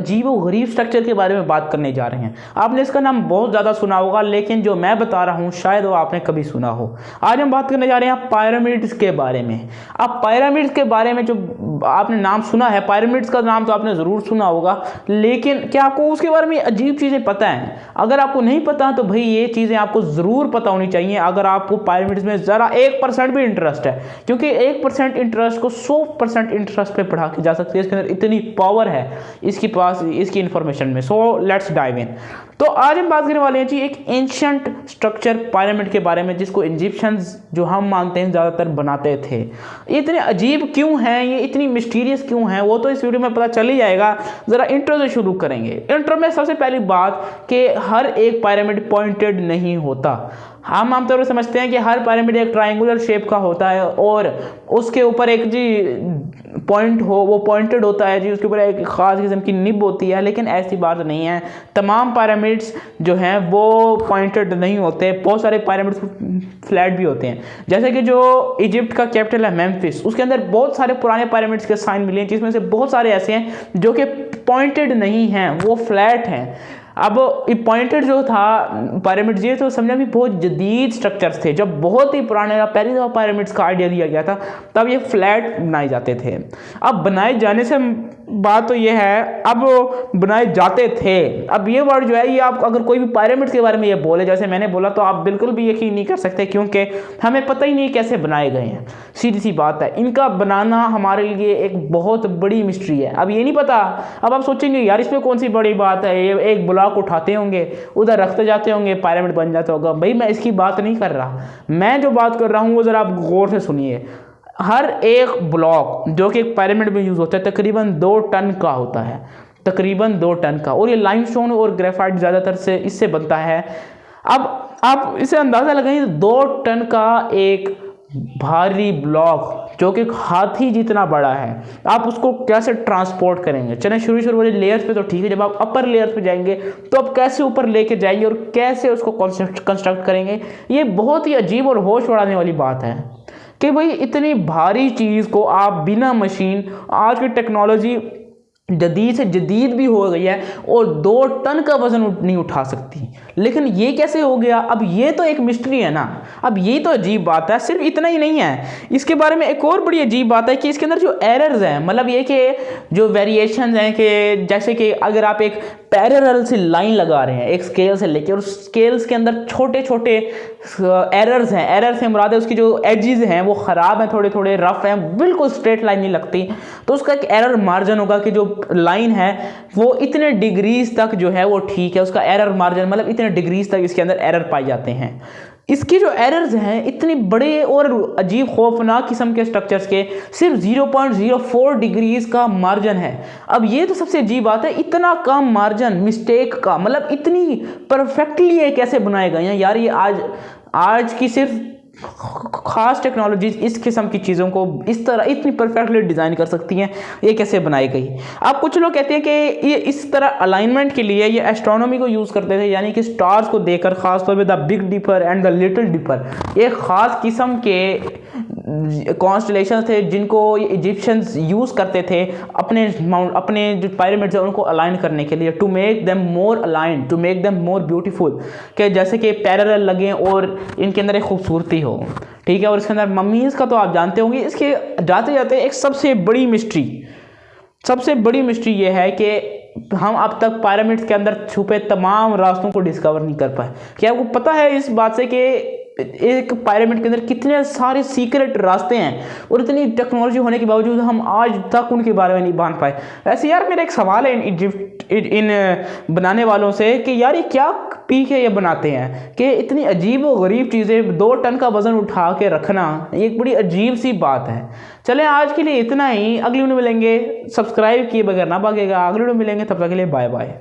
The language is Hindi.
अजीब व गरीब स्ट्रक्चर के बारे में बात करने जा रहे हैं। आपने इसका नाम बहुत ज़्यादा सुना होगा, लेकिन जो मैं बता रहा हूँ शायद वो आपने कभी सुना हो। आज हम बात करने जा रहे हैं पिरामिड्स के बारे में। अब पिरामिड्स के बारे में जो आपने नाम सुना है, पिरामिड्स का नाम तो आपने ज़रूर सुना होगा, लेकिन क्या आपको उसके बारे में अजीब चीज़ें पता हैं? अगर आपको नहीं पता तो भाई ये चीज़ें आपको ज़रूर पता होनी चाहिए, अगर आपको पिरामिड्स में ज़रा 1% भी इंटरेस्ट है, क्योंकि 1% इंटरेस्ट को 100% इंटरेस्ट पे बढ़ा के जा सकती है। इसके अंदर इतनी पावर है इसकी पास इसकी इंफॉर्मेशन में। So let's dive in. तो आज हम बात करने वाले हैं जी एक एंशिएंट स्ट्रक्चर पिरामिड के बारे में, जिसको इजिप्शियंस जो हम मानते हैं ज़्यादातर बनाते थे। ये इतने अजीब क्यों हैं, ये इतनी मिस्टीरियस क्यों हैं, वो तो इस वीडियो में पता चल ही जाएगा। ज़रा इंट्रो से शुरू करेंगे। इंट्रो में सबसे पहली बात कि हर एक पिरामिड पॉइंटेड नहीं होता। हम आमतौर पर समझते हैं कि हर पिरामिड एक ट्रायंगुलर शेप का होता है और उसके ऊपर एक जी पॉइंट हो, वो पॉइंटेड होता है जी, उसके ऊपर एक ख़ास किस्म की निब होती है, लेकिन ऐसी बात नहीं है। तमाम पिरामिड्स जो हैं वो पॉइंटेड नहीं होते। बहुत सारे पिरामिड्स फ्लैट भी होते हैं, जैसे कि जो इजिप्ट का कैपिटल है मेम्फिस, उसके अंदर बहुत सारे पुराने पिरामिड्स के साइन मिले हैं, जिसमें से बहुत सारे ऐसे हैं जो कि पॉइंटेड नहीं हैं, वो फ्लैट हैं। अब पॉइंटेड जो था पिरामिड्स, ये तो समझा भी बहुत जदीद स्ट्रक्चर्स थे। जब बहुत ही पुराने पहली दफ़ा पिरामिड्स का आइडिया दिया गया था, तब ये फ्लैट बनाए जाते थे। अब बनाए जाने से बात तो ये है, अब बनाए जाते थे। अब ये वर्ड जो है, ये आप अगर कोई भी पिरामिड्स के बारे में ये बोले जैसे मैंने बोला, तो आप बिल्कुल भी यकीन नहीं कर सकते, क्योंकि हमें पता ही नहीं कैसे बनाए गए हैं। सीधी सी बात है, इनका बनाना हमारे लिए एक बहुत बड़ी मिस्ट्री है। अब ये नहीं पता, अब आप सोचेंगे यार इसमें कौन सी बड़ी बात है, ये एक ब्लॉक उठाते होंगे, उधर रखते जाते होंगे, पिरामिड बन जाता होगा। भाई मैं इसकी बात नहीं कर रहा, मैं जो बात कर रहा हूँ वो ज़रा आप गौर से सुनिए। हर एक ब्लॉक जो कि एक पिरामिड में यूज़ होता है तकरीबन 2 टन का होता है, तकरीबन 2 टन का, और ये लाइमस्टोन और ग्रेफाइट ज़्यादातर से इससे बनता है। अब आप इसे अंदाज़ा लगाइए, 2 टन का एक भारी ब्लॉक जो कि हाथी जितना बड़ा है, आप उसको कैसे ट्रांसपोर्ट करेंगे? चलें शुरू वाले लेयर्स पे तो ठीक है, जब आप अपर लेयर्स पे जाएंगे तो आप कैसे ऊपर लेके जाएंगे और कैसे उसको कंस्ट्रक्ट करेंगे? ये बहुत ही अजीब और होश उड़ाने वाली बात है कि भाई इतनी भारी चीज़ को आप बिना मशीन, आज की टेक्नोलॉजी जदीद से जदीद भी हो गई है और 2 टन का वजन नहीं उठा सकती, लेकिन ये कैसे हो गया? अब ये तो एक मिस्ट्री है ना। अब ये तो अजीब बात है। सिर्फ इतना ही नहीं है, इसके बारे में एक और बड़ी अजीब बात है कि इसके अंदर जो एरर्स हैं, मतलब ये कि जो वेरिएशंस हैं, कि जैसे कि अगर आप एक पैरेलल से लाइन लगा रहे हैं एक स्केल से लेके, और स्केल्स के अंदर छोटे छोटे एरर्स हैं। एरर से मुराद है उसकी जो एजेस हैं वो ख़राब हैं, थोड़े थोड़े रफ हैं, बिल्कुल स्ट्रेट लाइन नहीं लगती, तो उसका एक एरर मार्जिन होगा कि जो लाइन है वो इतने डिग्रीज तक जो है वो ठीक है, उसका एरर मार्जिन मतलब इतने डिग्रीज तक इसके अंदर एरर पाए जाते हैं। इसके जो एरर्स हैं इतने बड़े और अजीब खौफनाक किस्म के स्ट्रक्चर्स के सिर्फ 0.04 डिग्रीज का मार्जिन है। अब ये तो सबसे अजीब बात है, इतना कम मार्जिन मिस्टेक का, मतलब इतनी परफेक्टली ये कैसे बनाए गए हैं यार। ये आज की सिर्फ खास टेक्नोलॉजीज इस किस्म की चीज़ों को इस तरह इतनी परफेक्टली डिज़ाइन कर सकती हैं, ये कैसे बनाई गई? अब कुछ लोग कहते हैं कि ये इस तरह अलाइनमेंट के लिए ये एस्ट्रोनॉमी को यूज़ करते थे, यानी कि स्टार्स को देखकर, खासतौर पे the big dipper and the little dipper, एक ख़ास किस्म के कॉन्स्टलेशन थे जिनको इजिप्शियंस यूज़ करते थे अपने जो पिरामिड्स हैं उनको अलाइन करने के लिए, to make them more align, to make them more beautiful, कि जैसे कि पैरेलल लगें और इनके अंदर एक खूबसूरती हो। ठीक है, और इसके अंदर मम्मीज़ का तो आप जानते होंगे। इसके जाते जाते एक सबसे बड़ी मिस्ट्री ये है कि हम अब तक पिरामिड्स के अंदर छुपे तमाम रास्तों को डिस्कवर नहीं कर पाए। क्या आपको पता है इस बात से कि एक पिरामिड के अंदर कितने सारे सीक्रेट रास्ते हैं, और इतनी टेक्नोलॉजी होने के बावजूद हम आज तक उनके बारे में नहीं जान पाए? ऐसे यार मेरा एक सवाल है इन बनाने वालों से कि यार ये क्या पी के ये बनाते हैं कि इतनी अजीब और गरीब चीज़ें, 2 टन का वजन उठा के रखना, ये एक बड़ी अजीब सी बात है। चलें आज के लिए इतना ही, अगली वीडियो मिलेंगे। सब्सक्राइब किए बगैर ना भागेगा, अगली वीडियो मिलेंगे, तब तक के लिए बाय बाय।